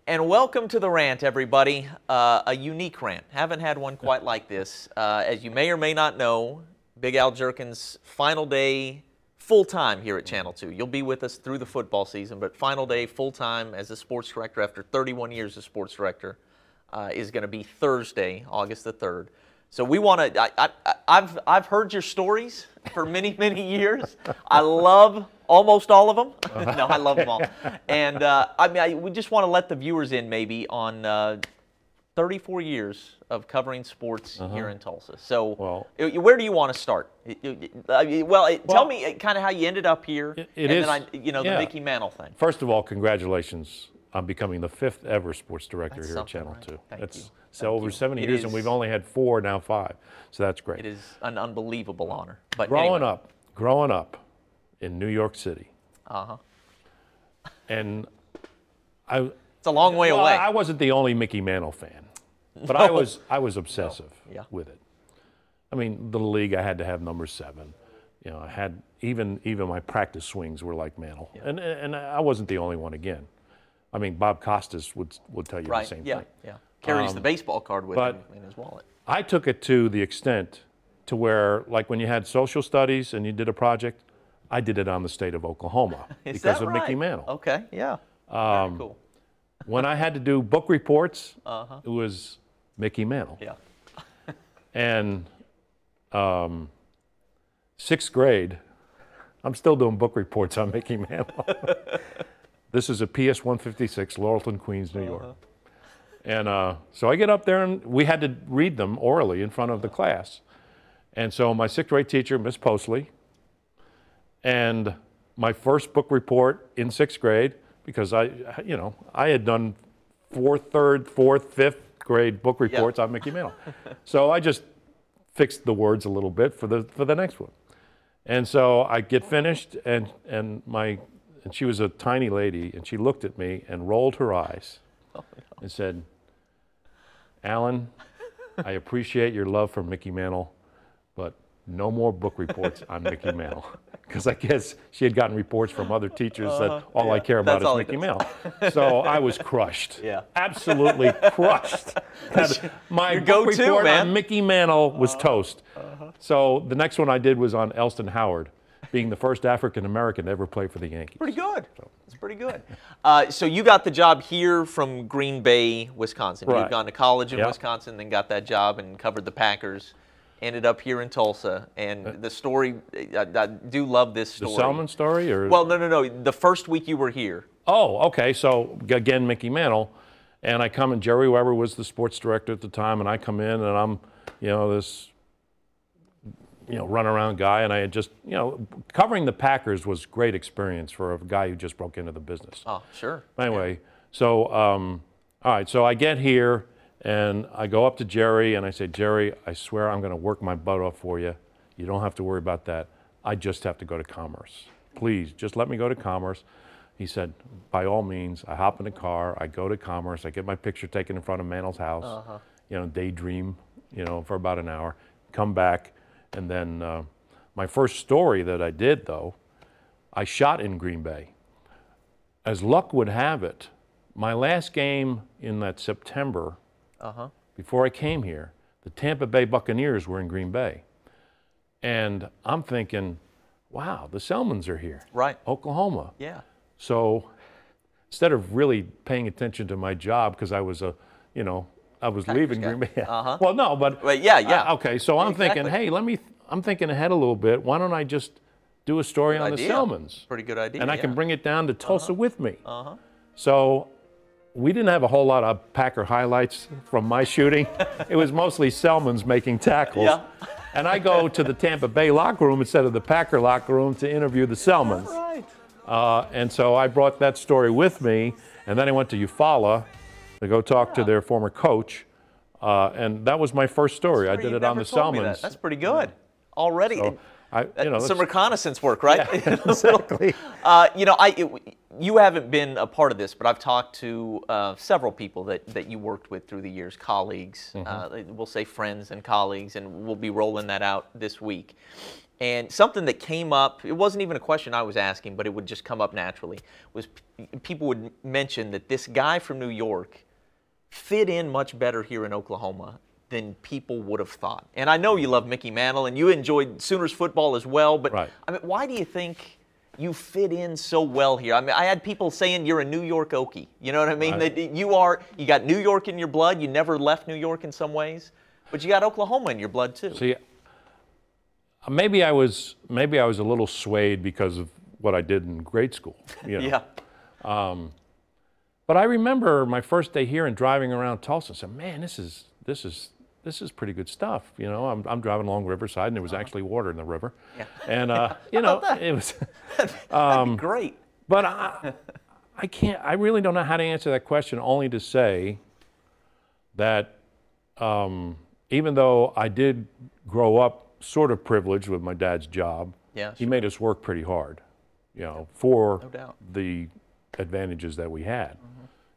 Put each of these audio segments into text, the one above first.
And welcome to the rant, everybody. A unique rant. Haven't had one quite like this. As you may or may not know, Big Al Jerkins' final day full-time here at Channel 2. You'll be with us through the football season, but final day full-time as a sports director after 31 years as sports director is going to be Thursday, August the 3rd. So we want to, I've heard your stories for many, many years. I love almost all of them. No, I love them all. And we just want to let the viewers in maybe on 34 years of covering sports here in Tulsa. So where do you want to start? Tell me kind of how you ended up here. The Mickey Mantle thing. First of all, congratulations on becoming the 5th ever sports director here at Channel 2. That's over 70 years, and we've only had 4, now 5. So that's great. It is an unbelievable honor. But growing up in New York City. And it's a long way away. I wasn't the only Mickey Mantle fan, but I was obsessive with it. I mean, the league, I had to have number 7. You know, I had even my practice swings were like Mantle, and I wasn't the only one again. I mean, Bob Costas would tell you the same thing. Yeah. Carries the baseball card with him in his wallet. I took it to the extent to where, like when you had social studies and you did a project, I did it on the state of Oklahoma because of Mickey Mantle. Okay, yeah. Very cool. When I had to do book reports, it was Mickey Mantle. Yeah. And 6th grade, I'm still doing book reports on Mickey Mantle. This is a PS 156, Laurelton, Queens, New York. And so I get up there, and we had to read them orally in front of the class. And so my 6th grade teacher, Miss Postley, and my first book report in 6th grade, because I had done 4th, 3rd, 4th, 5th grade book reports on Mickey Mantle. So I just fixed the words a little bit for the next one. And so I get finished, and she was a tiny lady, and she looked at me and rolled her eyes and said, "Alan, I appreciate your love for Mickey Mantle, but no more book reports on Mickey Mantle." Because I guess she had gotten reports from other teachers that all I care about is Mickey Mantle. So I was crushed. Absolutely crushed. My book report on Mickey Mantle was toast. So the next one I did was on Elston Howard, being the first African-American to ever play for the Yankees. Pretty good. It's pretty good. So you got the job here from Green Bay, Wisconsin. You'd gone to college in Wisconsin, then got that job and covered the Packers. Ended up here in Tulsa, and the story, I do love this story. The Selman story? Or? Well, no. The first week you were here. Oh, okay. So, again, Mickey Mantle. And I come, and Jerry Weber was the sports director at the time, and I come in, and I'm, this, run-around guy, and I had just, covering the Packers was great experience for a guy who just broke into the business. Oh, sure. Anyway, so, all right, so I get here, and I go up to Jerry, and I say, "Jerry, I swear I'm going to work my butt off for you. You don't have to worry about that. I just have to go to Commerce. Please, just let me go to Commerce." He said, "By all means." I hop in the car. I go to Commerce. I get my picture taken in front of Mantle's house, daydream, for about an hour. Come back, and then my first story that I did, though, I shot in Green Bay. As luck would have it, my last game in that September, before I came here, the Tampa Bay Buccaneers were in Green Bay. And I'm thinking, wow, the Selmans are here. Right. Oklahoma. Yeah. So instead of really paying attention to my job, because I was I was leaving Green Bay. Well, no, but okay, so I'm thinking, hey, I'm thinking ahead a little bit. Why don't I just do a story on the Selmans? Pretty good idea. And I can bring it down to Tulsa with me. So we didn't have a whole lot of Packer highlights from my shooting. It was mostly Selmans making tackles. And I go to the Tampa Bay locker room instead of the Packer locker room to interview the Selmans. And so I brought that story with me, and then I went to Eufaula to go talk to their former coach, and that was my first story. I did it on the Selmans. That's pretty good already. So some reconnaissance work, right? Yeah, exactly. You haven't been a part of this, but I've talked to several people that you worked with through the years, colleagues. We'll say friends and colleagues, and we'll be rolling that out this week. And something that came up, it wasn't even a question I was asking, but it would just come up naturally, was people would mention that this guy from New York fit in much better here in Oklahoma than people would have thought. And I know you love Mickey Mantle, and you enjoyed Sooners football as well, but right. I mean, why do you think you fit in so well here? I mean, I had people saying you're a New York Okie. You know what I mean? Right. That you got New York in your blood. You never left New York in some ways, but you got Oklahoma in your blood too. See, maybe I was a little swayed because of what I did in grade school. You know? Yeah. But I remember my first day here and driving around Tulsa and said, man, this is pretty good stuff. You know, I'm driving along Riverside, and there was actually water in the river. Yeah. And, you know, it was... That'd be great. But I really don't know how to answer that question, only to say that even though I did grow up sort of privileged with my dad's job, yeah, he made us work pretty hard, you know, for no doubt. the advantages that we had.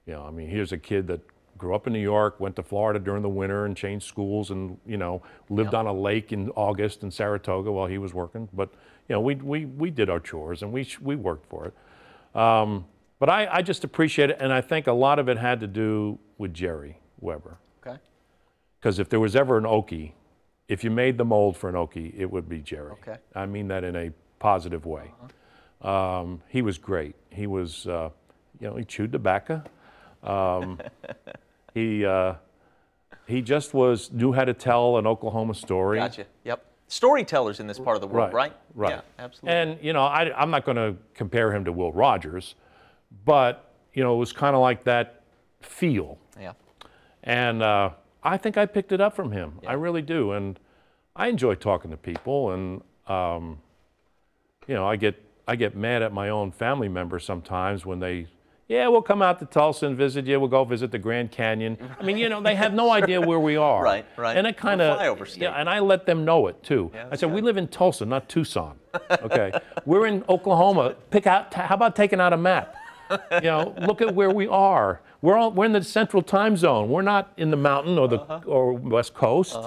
You know, I mean, here's a kid that grew up in New York, went to Florida during the winter and changed schools, and, you know, lived on a lake in August in Saratoga while he was working. But, you know, we did our chores, and we worked for it. But I just appreciate it, and I think a lot of it had to do with Jerry Weber. Okay. Because if there was ever an Okie, if you made the mold for an Okie, it would be Jerry. Okay. I mean that in a positive way. He was great. He was, you know, he chewed tobacco. He just knew how to tell an Oklahoma story. Gotcha. Yep. Storytellers in this part of the world, right? Right. Yeah, absolutely. And, you know, I'm not going to compare him to Will Rogers, but, you know, it was kind of like that feel. Yeah. And I think I picked it up from him. Yeah. I really do. And I enjoy talking to people. And, you know, I get mad at my own family members sometimes when they, yeah, we'll come out to Tulsa and visit you. We'll go visit the Grand Canyon. I mean, you know, they have no idea where we are. Right, right. And it kind of, yeah, and I let them know it too. Yeah, I said, we live in Tulsa, not Tucson. Okay, we're in Oklahoma. How about taking out a map? You know, look at where we are. We're in the central time zone. We're not in the mountain or the or West Coast.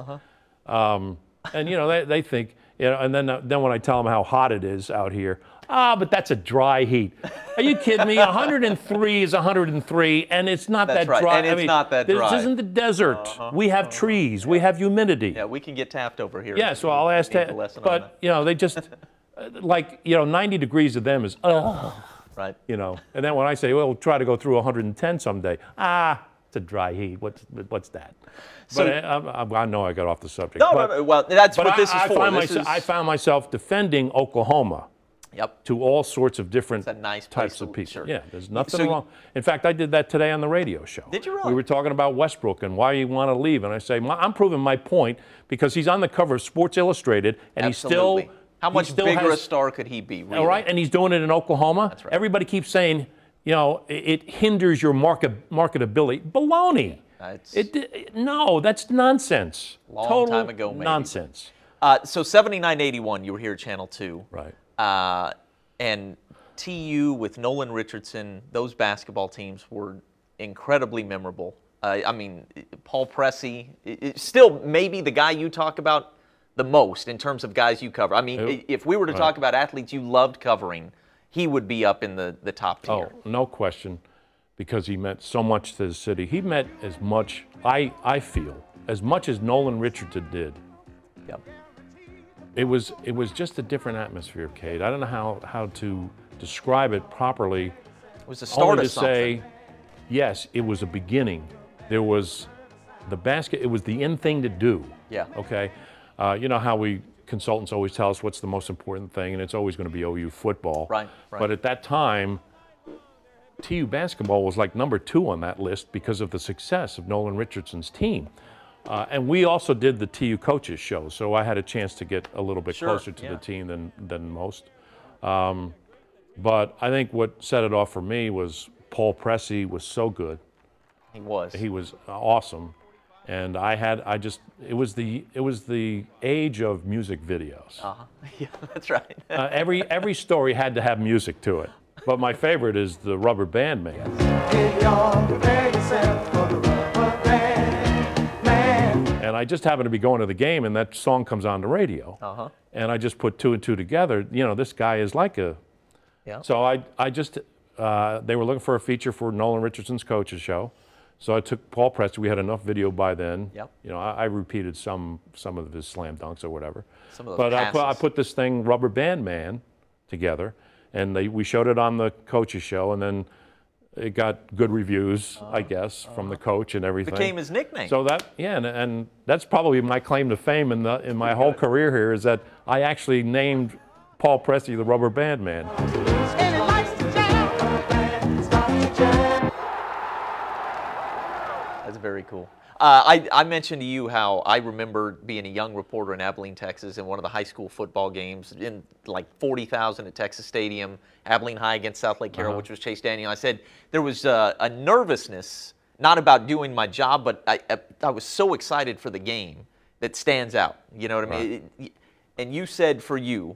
And you know, they think, you know, and then when I tell them how hot it is out here, but that's a dry heat. Are you kidding me? 103 is 103, and it's not That's that right. dry. And it's not that dry. This isn't the desert. We have trees. We have humidity. Yeah, we can get tapped over here. Yeah, so I'll ask that. But, you know, they just, like, you know, 90 degrees of them is, right. You know. And then when I say, well, we'll try to go through 110 someday, it's a dry heat. What's that? So, but I know I got off the subject. No. Well, that's what this is for. I found myself defending Oklahoma. Yep. To all sorts of different nice types of people. Sure. Yeah, there's nothing wrong. In fact, I did that today on the radio show. Did you really? We were talking about Westbrook and why you want to leave, and I say, I'm proving my point because he's on the cover of Sports Illustrated, and Absolutely. he's still. How much bigger a star could he be? Really? All right, and he's doing it in Oklahoma. That's right. Everybody keeps saying, you know, it hinders your marketability. Baloney. No, that's nonsense. Long time ago, maybe. Nonsense. So 79-81, you were here at Channel 2. Right. And TU with Nolan Richardson, those basketball teams were incredibly memorable. I mean, Paul Pressey, still maybe the guy you talk about the most in terms of guys you cover. I mean, if we were to talk about athletes you loved covering, he would be up in the top tier. Oh, no question, because he meant so much to the city. He meant as much, I feel, as much as Nolan Richardson did. Yep. It was just a different atmosphere, Kate. I don't know how to describe it properly. It was the start of something. Only to say, yes, it was a beginning. There was the basket. It was the in thing to do. Yeah. Okay. You know how consultants always tell us what's the most important thing, and it's always going to be OU football. Right. But at that time, TU basketball was like number 2 on that list because of the success of Nolan Richardson's team. And we also did the TU coaches show, so I had a chance to get a little bit closer to the team than most. But I think what set it off for me was Paul Pressey was so good. He was. He was awesome, and it was the age of music videos. Yeah, that's right. Every story had to have music to it. But my favorite is the Rubber Band Man. And I just happened to be going to the game, and that song comes on the radio. And I just put 2 and 2 together. You know, this guy is like a. Yeah. So I just they were looking for a feature for Nolan Richardson's coach's show. So I took Paul Presti. We had enough video by then. Yep. You know, I repeated some of his slam dunks or whatever. Some of those but passes. I put this thing, Rubber Band Man, together, and we showed it on the coach's show, and then it got good reviews, I guess, from the coach and everything. Became his nickname. So that, yeah, and that's probably my claim to fame in my whole career here, is that I actually named Paul Presti the Rubber Band Man. That's very cool. I mentioned to you how I remember being a young reporter in Abilene, Texas, in one of the high school football games, in like 40,000 at Texas Stadium, Abilene High against South Lake Carroll, which was Chase Daniel. I said there was a nervousness, not about doing my job, but I was so excited for the game that stands out. You know what I mean? And you said for you,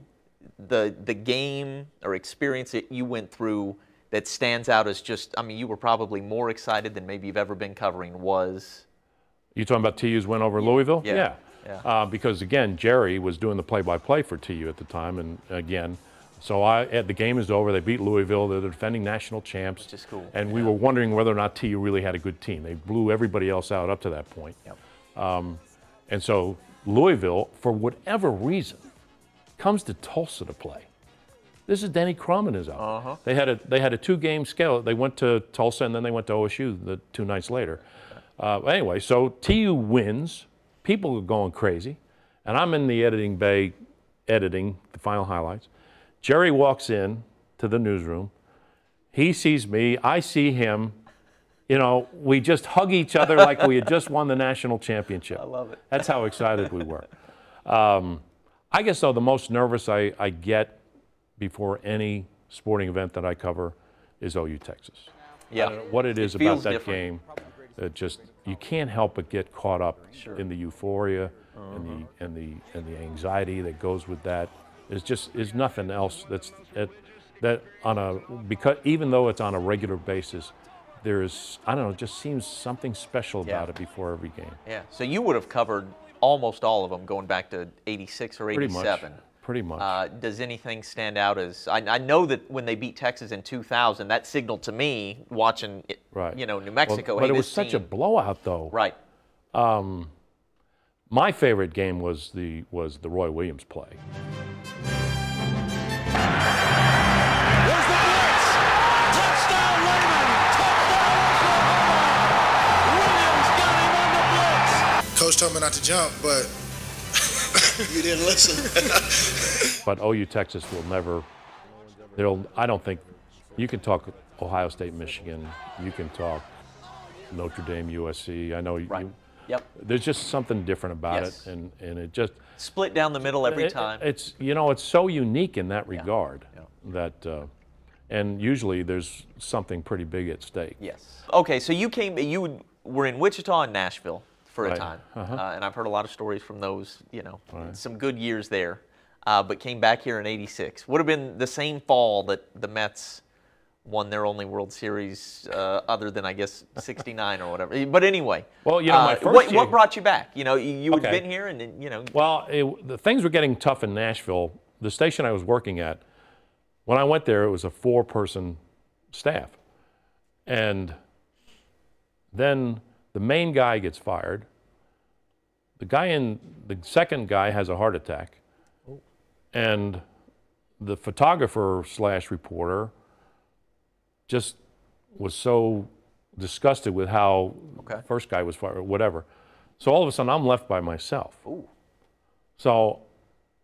the game or experience that you went through that stands out as just, I mean, you were probably more excited than maybe you've ever been covering was. You talking about TU's win over Louisville? Yeah. Because again, Jerry was doing the play-by-play for TU at the time, and again, so the game is over. They beat Louisville. They're the defending national champs. Which is cool. And we were wondering whether or not TU really had a good team. They blew everybody else out up to that point. Yep. And so Louisville, for whatever reason, comes to Tulsa to play. This is Denny Crum and his outfit. They had a 2-game scale. They went to Tulsa and then they went to OSU the 2 nights later. Anyway, so TU wins. People are going crazy, and I'm in the editing bay editing the final highlights. Jerry walks in to the newsroom. He sees me. I see him. You know, we just hug each other like we had just won the national championship. I love it. That's how excited we were. I guess, though, the most nervous I get before any sporting event that I cover is OU Texas. Yeah. I don't know what it is about that game. It just, you can't help but get caught up in the euphoria and the anxiety that goes with that. There's nothing else because even though it's on a regular basis, there's, I don't know, it just seems something special about it before every game. Yeah. So you would have covered almost all of them going back to 86 or 87. Pretty much. Does anything stand out as, I know that when they beat Texas in 2000, that signaled to me watching, New Mexico. But it was such a blowout, though. Right. My favorite game was the Roy Williams play. There's the blitz. Touchdown, Raymond. Touchdown, Williams got him on the blitz. Coach told me not to jump, but you didn't listen. But OU Texas will never. I don't think you can talk Ohio State, Michigan. You can talk Notre Dame, USC. I know. Right. Yep. There's just something different about it, and it just split down the middle every time. It's it's so unique in that regard that, and usually there's something pretty big at stake. Yes. Okay, so you were in Wichita and Nashville for a time, and I've heard a lot of stories from those. Some good years there, but came back here in '86. Would have been the same fall that the Mets won their only World Series, other than I guess '69 or whatever. But anyway, well, my first what brought you back? You had been here, and Well, the things were getting tough in Nashville. The station I was working at, when I went there, it was a 4-person staff, and then the main guy gets fired. The second guy has a heart attack, and the photographer / reporter just was so disgusted with how the first guy was fired, or whatever. So all of a sudden, I'm left by myself. Ooh. So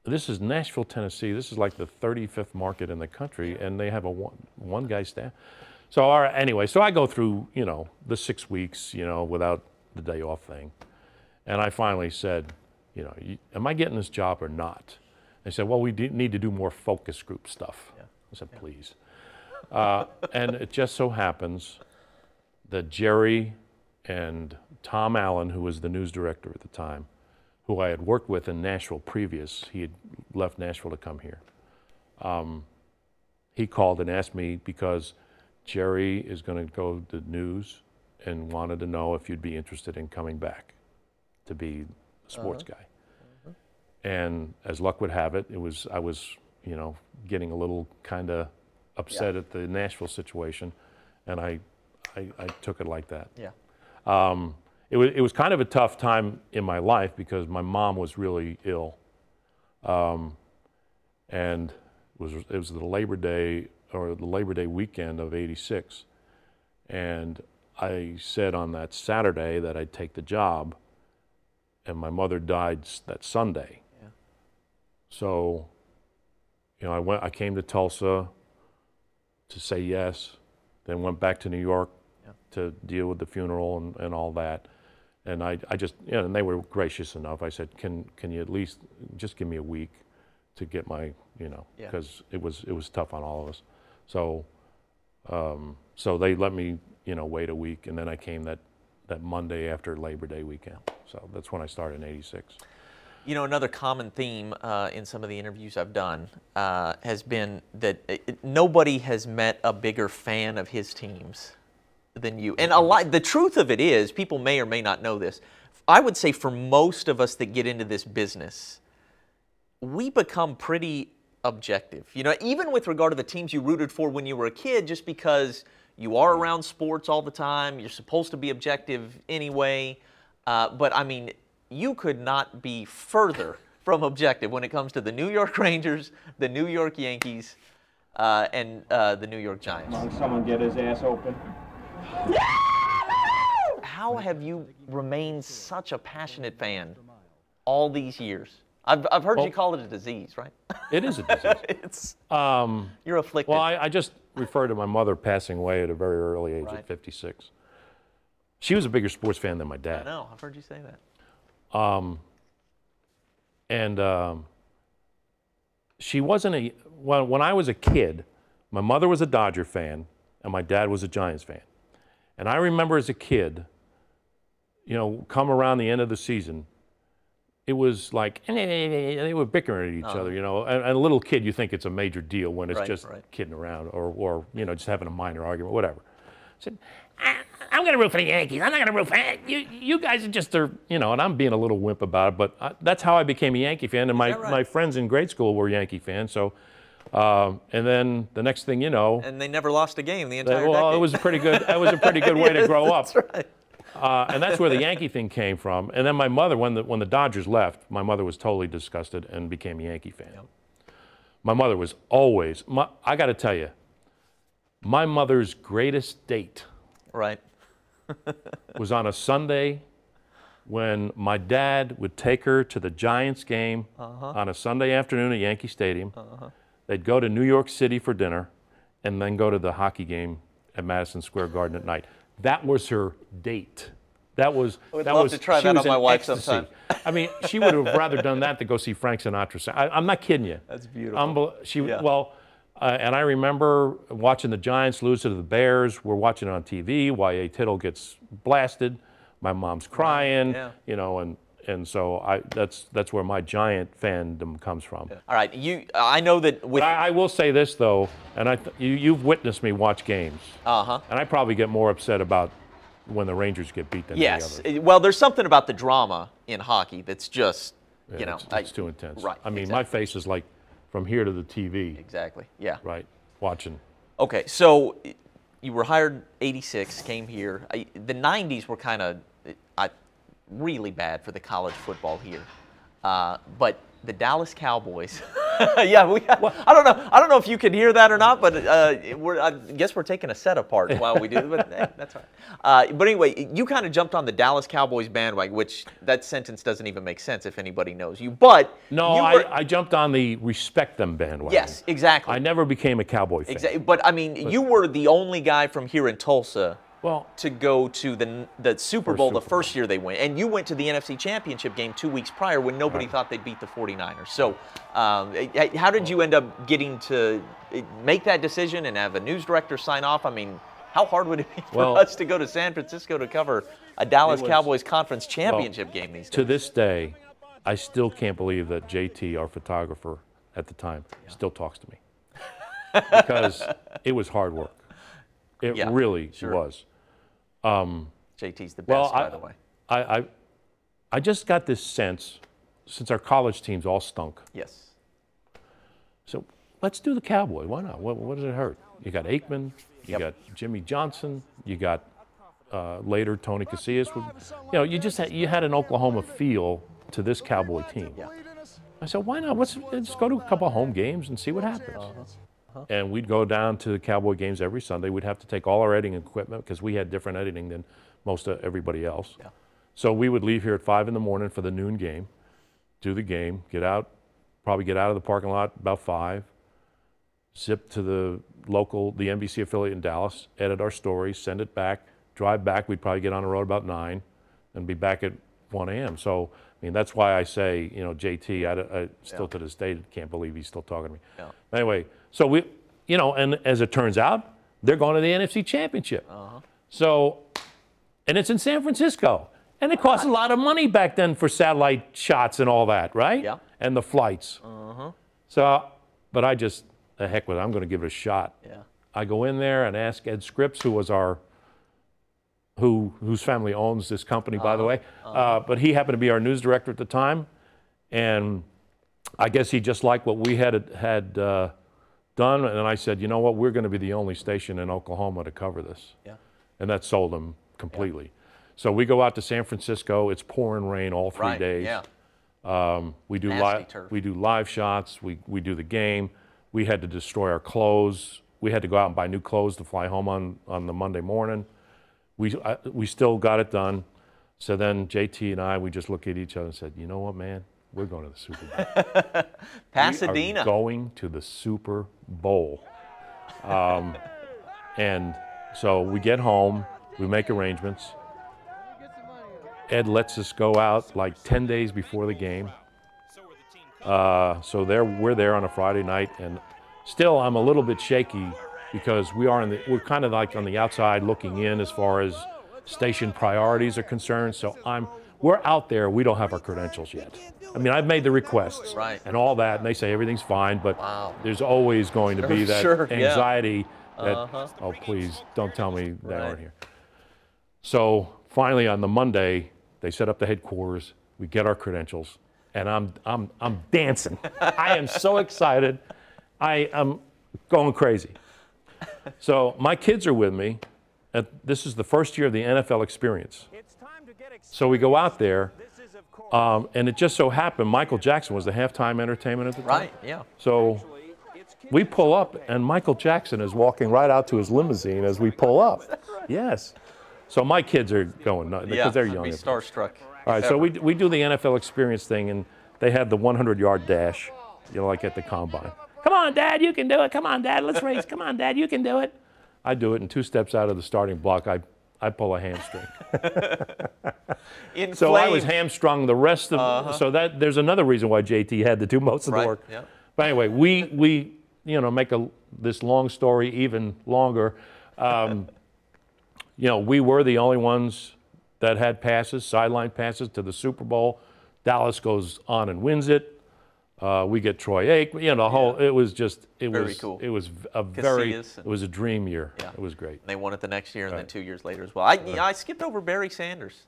this is Nashville, Tennessee. This is like the 35th market in the country, and they have a one-guy staff. So anyway, so I go through, the 6 weeks, without the day off thing. And I finally said, am I getting this job or not? They said, well, we need to do more focus group stuff. Yeah. I said, please. And it just so happens that Jerry and Tom Allen, who was the news director at the time, who I had worked with in Nashville previous, he had left Nashville to come here. He called and asked me because Jerry is going to go to the news and wanted to know if you'd be interested in coming back to be sports guy. And as luck would have it, I was, you know, getting a little kind of upset at the Nashville situation, and I took it like that. Yeah. It was kind of a tough time in my life because my mom was really ill, and it was the Labor Day weekend of '86, and I said on that Saturday that I'd take the job, and my mother died that Sunday. Yeah. So, you know, I came to Tulsa to say yes, then went back to New York to deal with the funeral and all that. And I just, you know, and they were gracious enough. I said, can you at least just give me a week to get my, you know, because it was tough on all of us. So, so they let me, you know, wait a week, and then I came that Monday after Labor Day weekend. So that's when I started in '86. You know, another common theme in some of the interviews I've done has been that nobody has met a bigger fan of his teams than you. And the truth of it is, people may or may not know this, I would say for most of us that get into this business, we become pretty objective. You know, even with regard to the teams you rooted for when you were a kid, just because you are around sports all the time, you're supposed to be objective anyway. But I mean, you could not be further from objective when it comes to the New York Rangers, the New York Yankees, and the New York Giants. Come on, someone get his ass open. How have you remained such a passionate fan all these years? I've heard you call it a disease, right? It is a disease. You're afflicted. Well, I just refer to my mother passing away at a very early age at 56. She was a bigger sports fan than my dad. I know. I've heard you say that. She wasn't when I was a kid, my mother was a Dodger fan and my dad was a Giants fan. And I remember as a kid, you know, come around the end of the season, it was like, they were bickering at each other, you know. And a little kid, you think it's a major deal when it's just kidding around or, you know, just having a minor argument, whatever. I said, I'm going to root for the Yankees. I'm not going to root for you guys are just, you know, and I'm being a little wimp about it, but that's how I became a Yankee fan. And my friends in grade school were Yankee fans. So, and then the next thing you know. And they never lost a game the entire well, decade. it was a pretty good, way to grow up. That's right. And that's where the Yankee thing came from. And then my mother, when the Dodgers left, my mother was totally disgusted and became a Yankee fan. Yep. My mother was always, I got to tell you, my mother's greatest date was on a Sunday when my dad would take her to the Giants game on a Sunday afternoon at Yankee Stadium. They'd go to New York City for dinner and then go to the hockey game at Madison Square Garden at night. That was her date. I would love to try that on my wife sometime. I mean, she would have rather done that than go see Frank Sinatra. I'm not kidding you. That's beautiful. And I remember watching the Giants lose to the Bears. We're watching it on TV. Y.A. Tittle gets blasted. My mom's crying. You know, and so that's where my Giant fandom comes from. All right, I know that with. I will say this though, and you've witnessed me watch games. And I probably get more upset about when the Rangers get beat than the others. Well, there's something about the drama in hockey that's just, you know, it's too intense. Right. I mean, my face is like from here to the TV. Exactly. Yeah. Right. Watching. Okay, so you were hired '86, came here. The '90s were kind of really bad for the college football here, but the Dallas Cowboys. I don't know if you can hear that or not, but I guess we're taking a set apart while we do. But that's all right. But anyway, you kind of jumped on the Dallas Cowboys bandwagon, which that sentence doesn't even make sense if anybody knows you. But no, I jumped on the respect them bandwagon. Yes, exactly. I never became a Cowboy fan. Exactly. But I mean, you were the only guy from here in Tulsa to go to the Super Bowl the first year they went. And you went to the NFC Championship game 2 weeks prior when nobody thought they'd beat the 49ers. So how did you end up getting to make that decision and have a news director sign off? I mean, how hard would it be for us to go to San Francisco to cover a Dallas Cowboys Conference Championship game these days? To this day, I still can't believe that JT, our photographer at the time, still talks to me. Because it was hard work. It really was. JT's the best, by the way. I just got this sense, since our college teams all stunk. Yes. So let's do the Cowboys. Why not? What does it hurt? You got Aikman, you got Jimmy Johnson, you got later Tony Casillas. You had an Oklahoma feel to this Cowboy team. Yeah. I said, why not? Let's go to a couple of home games and see what happens. And we'd go down to the Cowboy games every Sunday. We'd have to take all our editing equipment because we had different editing than most of everybody else. Yeah. So we would leave here at 5 in the morning for the noon game, do the game, probably get out of the parking lot about 5, zip to the NBC affiliate in Dallas, edit our stories, send it back, drive back. We'd probably get on the road about 9 and be back at 1 a.m. So, I mean, that's why I say, JT, I still to this day can't believe he's still talking to me. Yeah. Anyway, so we, and as it turns out, they're going to the NFC Championship. So, and it's in San Francisco. And it costs a lot of money back then for satellite shots and all that, right? Yeah. And the flights. So, but I just, the heck with it, I'm going to give it a shot. Yeah. I go in there and ask Ed Scripps, who was whose family owns this company, by the way. But he happened to be our news director at the time. And I guess he just liked what we had done. And I said, you know what, we're going to be the only station in Oklahoma to cover this. Yeah. And that sold him completely. Yeah. So we go out to San Francisco. It's pouring rain all 3 days. Yeah. We do live shots. We do the game. We had to destroy our clothes. We had to go out and buy new clothes to fly home on the Monday morning. We still got it done. So then JT and I, we just looked at each other and said, you know what, man? We're going to the Super Bowl. Pasadena. We are going to the Super Bowl. And so we get home. We make arrangements. Ed lets us go out like 10 days before the game. So we're there on a Friday night, and still I'm a little bit shaky because we're kind of like on the outside looking in as far as station priorities are concerned. So we're out there. We don't have our credentials yet. I mean, I've made the requests and all that, and they say everything's fine, but there's always going to be that anxiety that, oh, please don't tell me they aren't here. So finally on the Monday, they set up the headquarters. We get our credentials, and I'm dancing. I am so excited. I am going crazy. So my kids are with me. This is the first year of the NFL experience. So we go out there, and it just so happened Michael Jackson was the halftime entertainment at the time. Right, yeah. So we pull up, and Michael Jackson is walking right out to his limousine as we pull up. Yes. So my kids are going nuts because they're young. Be starstruck. All right, so we do the NFL experience thing, and they had the 100-yard dash, like at the combine. Come on, Dad, you can do it. Come on, Dad, let's race. Come on, Dad, you can do it. I do it, and 2 steps out of the starting block, I pull a hamstring. So I was hamstrung the rest of. So there's another reason why JT had to do most of the work. Yeah. But anyway, we make this long story even longer. We were the only ones that had passes, sideline passes to the Super Bowl. Dallas goes on and wins it. We get Troy Aikman. The whole. It was just. Very cool. It was It was a dream year. Yeah. It was great. They won it the next year, and then 2 years later as well. I skipped over Barry Sanders.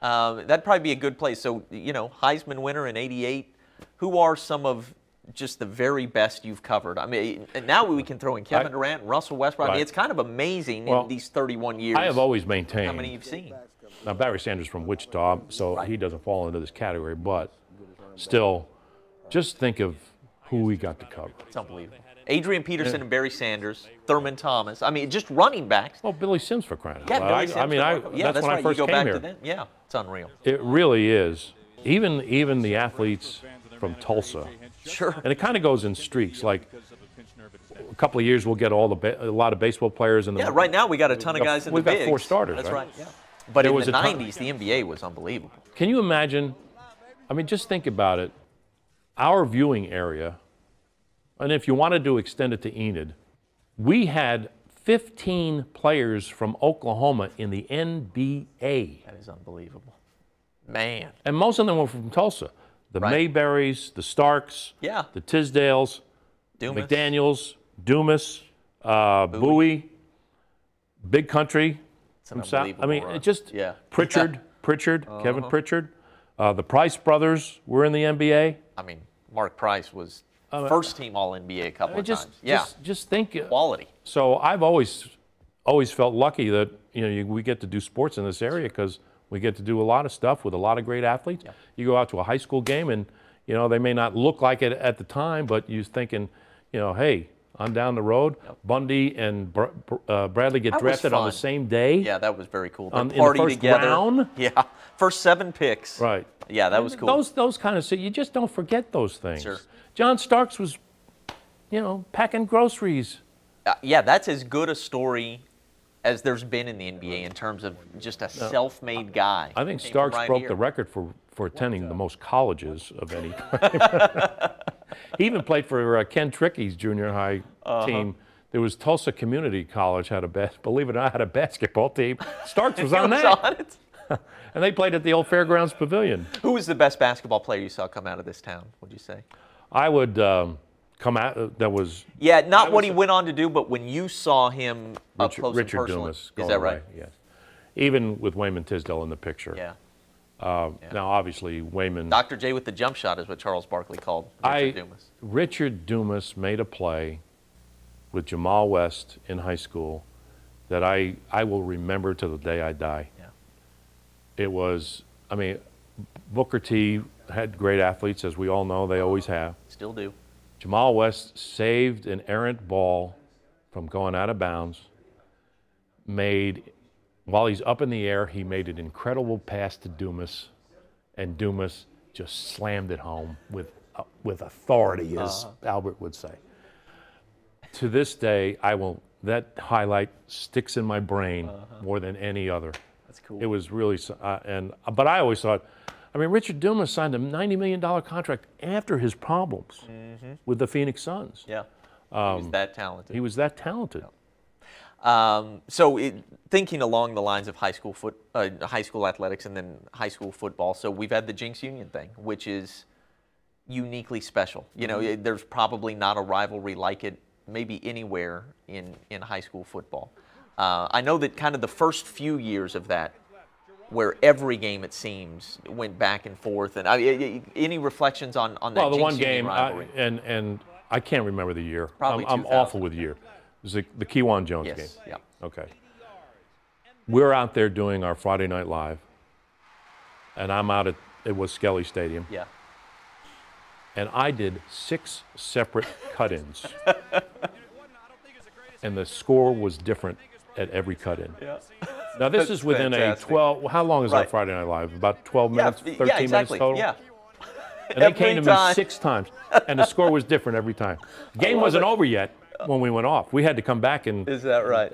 That'd probably be a good place. So Heisman winner in '88. Who are some of just the very best you've covered? I mean, and now we can throw in Kevin Durant and Russell Westbrook. I mean, it's kind of amazing in these 31 years. I have always maintained. How many you've seen? Now, Barry Sanders from Wichita, so he doesn't fall into this category, but still, just think of who we got to cover. It's unbelievable. Adrian Peterson and Barry Sanders, Thurman Thomas. I mean, just running backs. Well, Billy Sims for crying out loud. Billy Sims. That's when I first came here. Yeah, it's unreal. It really is. Even the athletes from Tulsa. Sure. And it kind of goes in streaks. Like a couple of years, we'll get a lot of baseball players in the. Yeah, right now we got a ton of guys in the bigs. We've got 4 starters. That's right. Yeah. But in the 90s, the NBA was unbelievable. Can you imagine? I mean, just think about it. Our viewing area, and if you wanted to extend it to Enid, we had 15 players from Oklahoma in the NBA. That is unbelievable. Man. And most of them were from Tulsa. The Mayberries, the Starks, the Tisdales, Dumas. McDaniels, Dumas, Bowie, Big Country. It's an unbelievable run. Pritchard, Kevin Pritchard, The Price brothers were in the NBA. I mean, Mark Price was first team All-NBA a couple of times. Just think. Quality. So I've always felt lucky that we get to do sports in this area because we get to do a lot of stuff with a lot of great athletes. Yep. You go out to a high school game and they may not look like it at the time, but you're thinking, hey, on down the road, Yep. Bundy and Bradley get That was drafted on the fun. same day. Yeah, that was very cool. In They the party first together. round. Yeah, first 7 picks. Right. Yeah, that was cool. Those kind of you just don't forget those things. Sure. John Starks was, packing groceries. Yeah, that's as good a story as there's been in the NBA in terms of just a self-made guy. I think Came from Starks right broke here. the record for attending the most colleges of any time. He even played for Ken Tricky's junior high team. There was Tulsa Community College believe it or not, had a basketball team. Starks was on He was that. on it. And they played at the old Fairgrounds Pavilion. Who was the best basketball player you saw come out of this town, would you say? I would come out, that was Yeah, not what he went on to do, but when you saw him up close Richard and personal. Dumas. Is going that away, right? Yes. Even with Wayman Tisdale in the picture. Yeah. Now, obviously, Wayman. Dr. J with the jump shot is what Charles Barkley called Richard Dumas. Richard Dumas made a play with Jamal West in high school that I will remember to the day I die. Yeah. It was, Booker T had great athletes, as we all know, they always have. Still do. Jamal West saved an errant ball from going out of bounds, while he's up in the air, he made an incredible pass to Dumas, and Dumas just slammed it home with authority, as Albert would say. To this day, that highlight sticks in my brain more than any other. That's cool. It was really, but I always thought, Richard Dumas signed a $90 million contract after his problems with the Phoenix Suns. Yeah. He was that talented. He was that talented. Thinking along the lines of high school athletics and then high school football, so we've had the Jinx Union thing, which is uniquely special. There's probably not a rivalry like it maybe anywhere in high school football. I know that kind of the first few years of that, where every game, it seems, went back and forth. And any reflections on that Well, the Jinx one Union game, rivalry? and I can't remember the year. Probably I'm 2000. awful with year. It was the Kewan Jones game. Yes, yeah. Okay. We're out there doing our Friday Night Live, and I'm out it was Skelly Stadium, Yeah. and I did 6 separate cut-ins. And the score was different at every cut-in. Yeah. Now, this That's is within fantastic. a 12, how long is our Right. Friday Night Live? About 12 minutes, 13 yeah, exactly. minutes total? Yeah. And they Every came to me time. 6 times, and the score was different every time. Game wasn't over yet when we went off. We had to come back and, Is that right?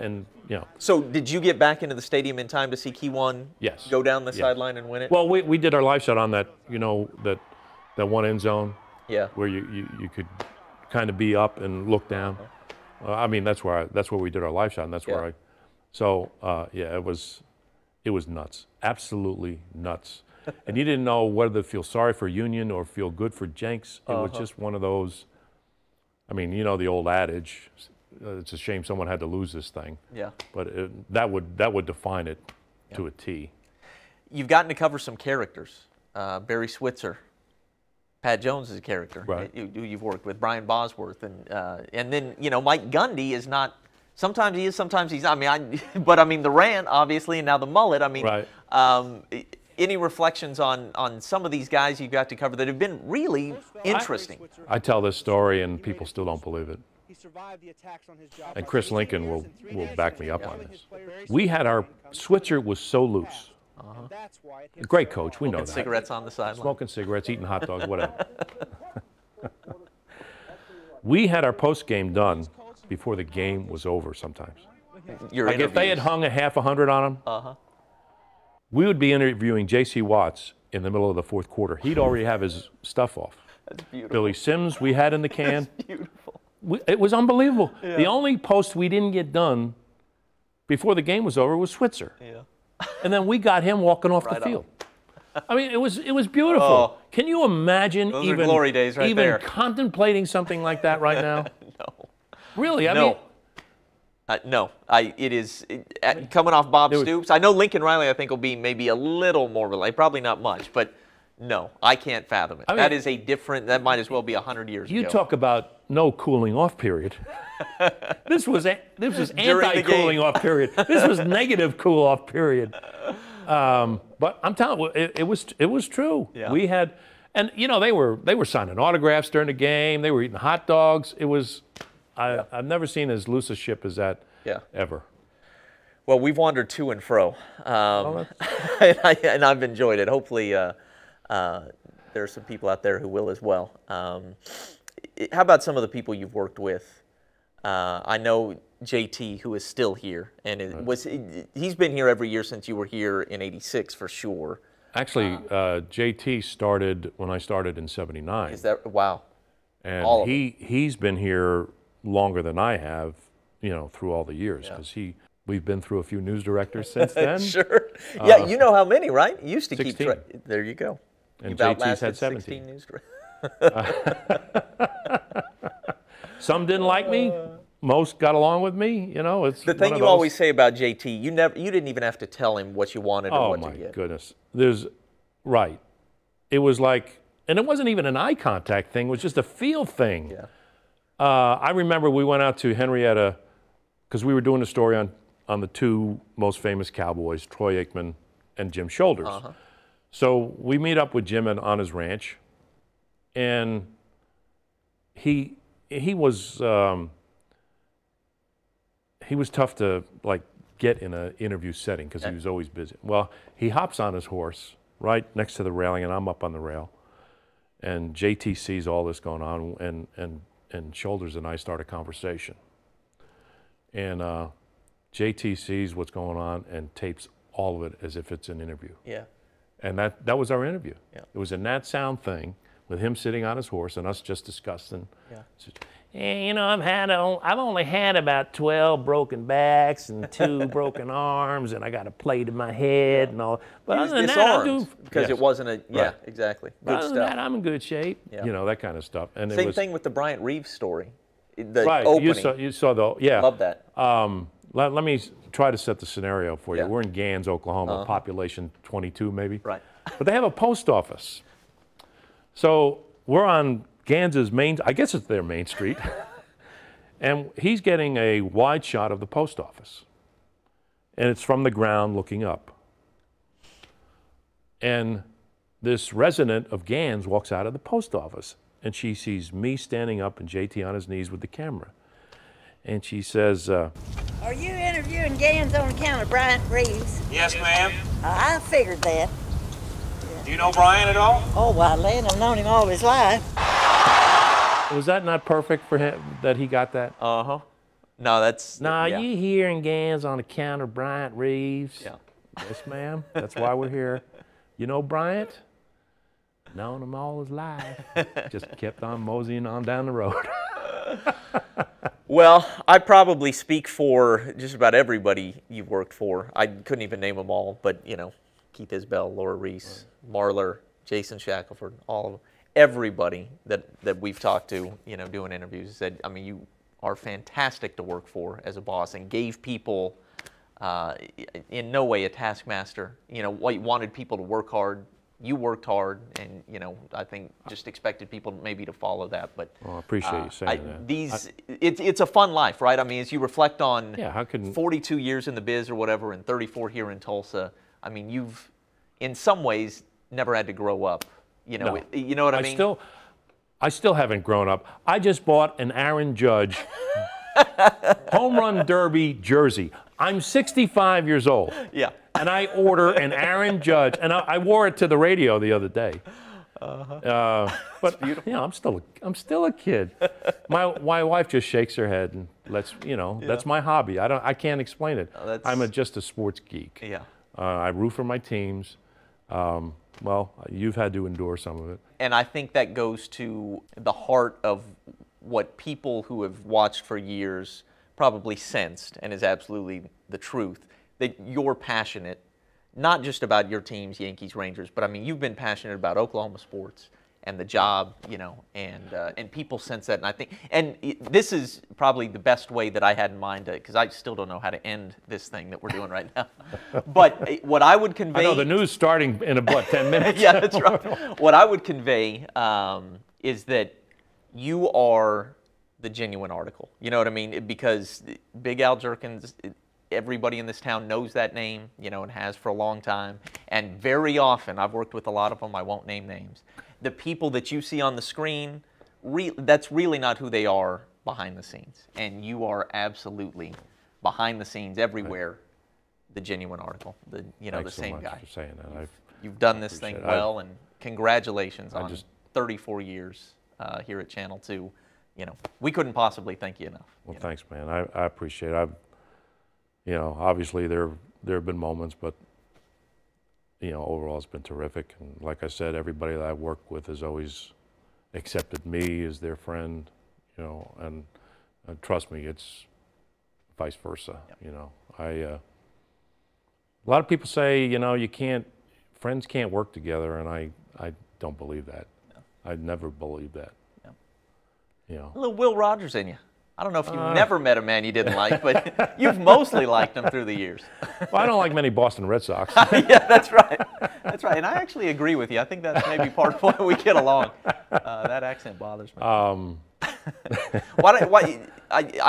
So, did you get back into the stadium in time to see Kewan Yes. go down the Yeah. sideline and win it? well, we did our live shot on that, that one end zone yeah. where you could kind of be up and look down. That's where we did our live shot, and that's where it was nuts, absolutely nuts. And you didn't know whether to feel sorry for Union or feel good for Jenks. It was just one of those. The old adage, it's a shame someone had to lose this thing. Yeah. But that would define it to a T. You've gotten to cover some characters. Barry Switzer, Pat Jones is a character. Right. You've worked with Brian Bosworth, and then Mike Gundy is not. Sometimes he is, sometimes he's not. The rant, obviously, and now the mullet. Right. Any reflections on some of these guys you got to cover that have been really interesting? I tell this story, and people still don't believe it. He survived the attacks on his job. And Chris Lincoln will back me up on this. We had our Switzer was so loose. That's why A great coach, we know And that. cigarettes on the sideline. Smoking cigarettes, eating hot dogs, whatever. We had our post game done before the game was over sometimes. Your Like if they had interviews. hung a half 100 on him, we would be interviewing J.C. Watts in the middle of the fourth quarter. He'd already have his stuff off. That's beautiful. Billy Sims we had in the can. Beautiful. It was unbelievable. The only post we didn't get done before the game was over was Switzer. Yeah. And then we got him walking off Right the on. field. It was beautiful. Oh. Can you imagine Those are glory days right even there. contemplating something like that right now? No. Really? No. No, it is coming off Bob was- Stoops. I know Lincoln Riley, I think, will be maybe a little more related, probably not much, but No, I can't fathom it. I mean, that is a different. That might as well be 100 years ago. You talk about no cooling off period. This was anti-cooling off period. This was negative cool off period. But I'm telling you, it was true. Yeah. We had, and you know, they were signing autographs during the game. They were eating hot dogs. It was, I've never seen as loose a ship as that. Yeah. Ever. Well, we've wandered to and fro, and I've enjoyed it. Hopefully, there are some people out there who will as well. How about some of the people you've worked with? I know JT, who is still here, and he's been here every year since you were here in '86 for sure. Actually, JT started when I started in '79. Is that wow? And he's been here longer than I have, you know, through all the years, because we've been through a few news directors since then. Sure. Yeah, you know how many, right? You used to 16. keep track. There you go. And You've JT's had outlasted 17. 16 news directors. Some didn't like me. Most got along with me. You know, it's The thing you always say about JT, you didn't even have to tell him what you wanted or what to get. Oh my goodness. Right. It was like, and it wasn't even an eye contact thing. It was just a feel thing. Yeah. I remember we went out to Henrietta because we were doing a story on the two most famous Cowboys, Troy Aikman and Jim Shoulders. So we meet up with Jim on his ranch, and he was tough to like get in an interview setting because he was always busy. Well, he hops on his horse right next to the railing, and I'm up on the rail, and JT sees all this going on, and Shoulders and I start a conversation, and JT sees what's going on and tapes all of it as if it's an interview. Yeah. And that was our interview. Yeah. It was a Nat Sound thing with him sitting on his horse and us just discussing. Yeah. You know, I've only had about 12 broken backs and 2 broken arms, and I got a plate in my head and all. But He was other than that, I'll disarmed do because it wasn't a Right. exactly. But Good other stuff. than that, I'm in good shape. Yeah. You know, that kind of stuff. And Same it was, thing with the Bryant Reeves story. The right. opening. You saw the Love that. Let me try to set the scenario for you. Yeah. We're in Gans, Oklahoma, population 22 maybe. Right. But they have a post office. So we're on Gans's I guess it's their main street. And he's getting a wide shot of the post office. And it's from the ground looking up. And this resident of Gans walks out of the post office, and she sees me standing up and JT on his knees with the camera. And she says, Are you interviewing Gans on account of Bryant Reeves? Yes, ma'am. I figured that. Do you know Brian at all? Oh, well, Lynn, I've known him all his life. was that not perfect for him that he got that? No, that's. Nah, yeah. you here in Gans on account of Bryant Reeves? Yeah. Yes, ma'am. That's why we're here. You know Bryant? Known him all his life. Just kept on moseying on down the road. Well, I probably speak for just about everybody you've worked for. I couldn't even name them all, but you know, Keith Isbell, Laura Reese, Marler, Jason Shackelford, all of them. Everybody that we've talked to, you know, doing interviews said, I mean, you are fantastic to work for as a boss, and gave people in no way a taskmaster. You know, wanted people to work hard. You worked hard, and you know, I think just expected people maybe to follow that. But Well, I appreciate you saying that. It's a fun life, right? I mean, as you reflect on how can 42 years in the biz or whatever, and 34 here in Tulsa. I mean, you've in some ways never had to grow up. You know, No. you know what I mean? I still haven't grown up. I just bought an Aaron Judge home run derby jersey. I'm 65 years old. Yeah. And I order an Aaron Judge, and I wore it to the radio the other day. But you know, I'm still a kid. My wife just shakes her head and that's my hobby. I can't explain it. I'm just a sports geek. Yeah. I root for my teams. Well, you've had to endure some of it. And I think that goes to the heart of what people who have watched for years probably sensed, and is absolutely the truth, that you're passionate, not just about your teams, Yankees, Rangers, but I mean, you've been passionate about Oklahoma sports and the job, you know, and people sense that. And I think, this is probably the best way that I had in mind, because I still don't know how to end this thing that we're doing right now. But what I would convey. I know the news starting in about 10 minutes. Yeah, that's right. What I would convey is that you are the genuine article. You know what I mean? Because Big Al Jerkins, everybody in this town knows that name, you know, and has for a long time. And very often, I've worked with a lot of them, I won't name names. The people that you see on the screen, that's really not who they are behind the scenes. And you are absolutely behind the scenes everywhere, the genuine article, the Thanks the same so much guy. for saying that. You've done this thing well, and congratulations on just 34 years here at Channel 2. You know, we couldn't possibly thank you enough. Well, thanks, man. I appreciate it. You know, obviously there have been moments, but you know, overall it's been terrific. And like I said, everybody that I've worked with has always accepted me as their friend. You know, and trust me, it's vice versa. Yep. You know, a lot of people say, you know, friends can't work together, and I don't believe that. No. I never believed that. No. You know, a little Will Rogers in you. I don't know if you've never met a man you didn't like, but you've mostly liked him through the years. Well, I don't like many Boston Red Sox. Yeah, that's right. That's right. And I actually agree with you. I think that's maybe part of why we get along. That accent bothers me. I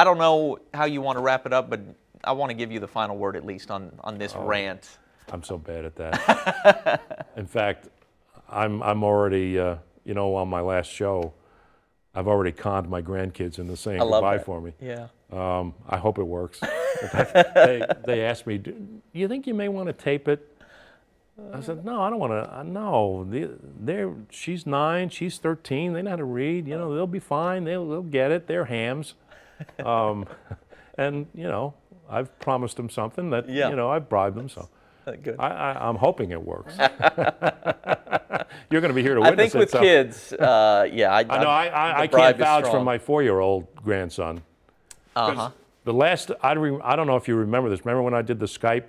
don't know how you want to wrap it up, but I want to give you the final word at least on this rant. I'm so bad at that. In fact, I'm already, you know, on my last show, I've already conned my grandkids into saying goodbye for me. Yeah. I hope it works. In fact, they asked me, do you think you may want to tape it? I said, no, I don't want to. No, she's 9, she's 13. They know how to read. You know, they'll be fine. They'll get it. They're hams. And, you know, I've promised them something that, you know, I've bribed them. So good. I'm hoping it works. You're going to be here to witness it. I think with kids, yeah. I know. I can't vouch for my 4-year-old grandson. Uh-huh. The last, I don't know if you remember this. Remember when I did the Skype?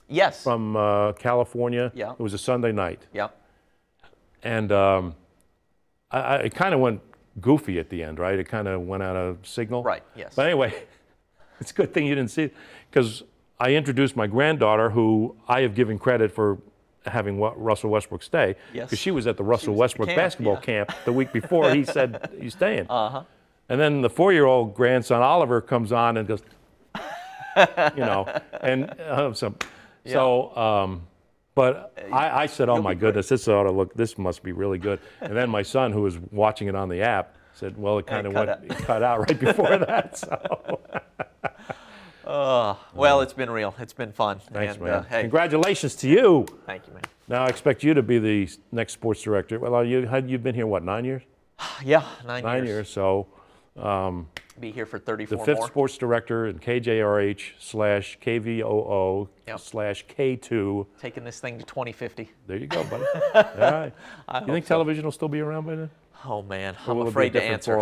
Yes. From California? Yeah. It was a Sunday night. Yeah. And it kind of went goofy at the end, right? It kind of went out of signal. Right, yes. But anyway, it's a good thing you didn't see it, because I introduced my granddaughter, who I have given credit for having Russell Westbrook stay, because she was at the Russell Westbrook basketball camp the week before he said he's staying. Uh-huh. And then the 4-year-old grandson, Oliver, comes on and goes, you know, and but I said, oh my goodness, this must be really good. And then my son, who was watching it on the app, said, well, it kind of cut out right before that. So. Well, it's been real. It's been fun. Thanks, man. Hey. Congratulations to you. Thank you, man. Now I expect you to be the next sports director. Well, you've been here, what, 9 years? Yeah, 9 years. 9 years, so. Be here for 34 more. The 5th more. sports director in KJRH/KVOO/K2. Taking this thing to 2050. There you go, buddy. All right. You think television will still be around by then? Oh, man. I'm afraid to answer.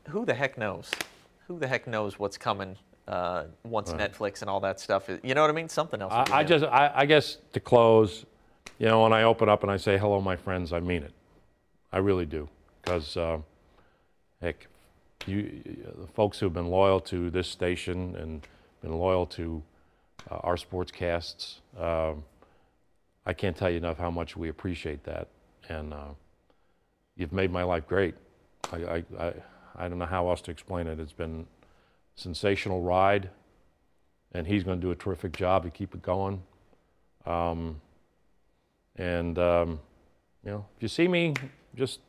Who the heck knows? Who the heck knows what's coming once Netflix and all that stuff is, you know what I mean? Something else. I guess to close, you know, when I open up and I say hello, my friends, I mean it. I really do, because heck, the folks who have been loyal to this station and been loyal to our sportscasts, I can't tell you enough how much we appreciate that, and you've made my life great. I don't know how else to explain it. It's been a sensational ride, and he's going to do a terrific job to keep it going. You know, if you see me, just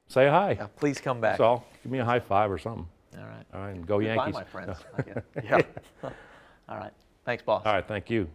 say hi. Yeah, please come back. So give me a high five or something. All right. All right, and go Yankees. Goodbye, my friends. Yeah. All right. Thanks, boss. All right, thank you.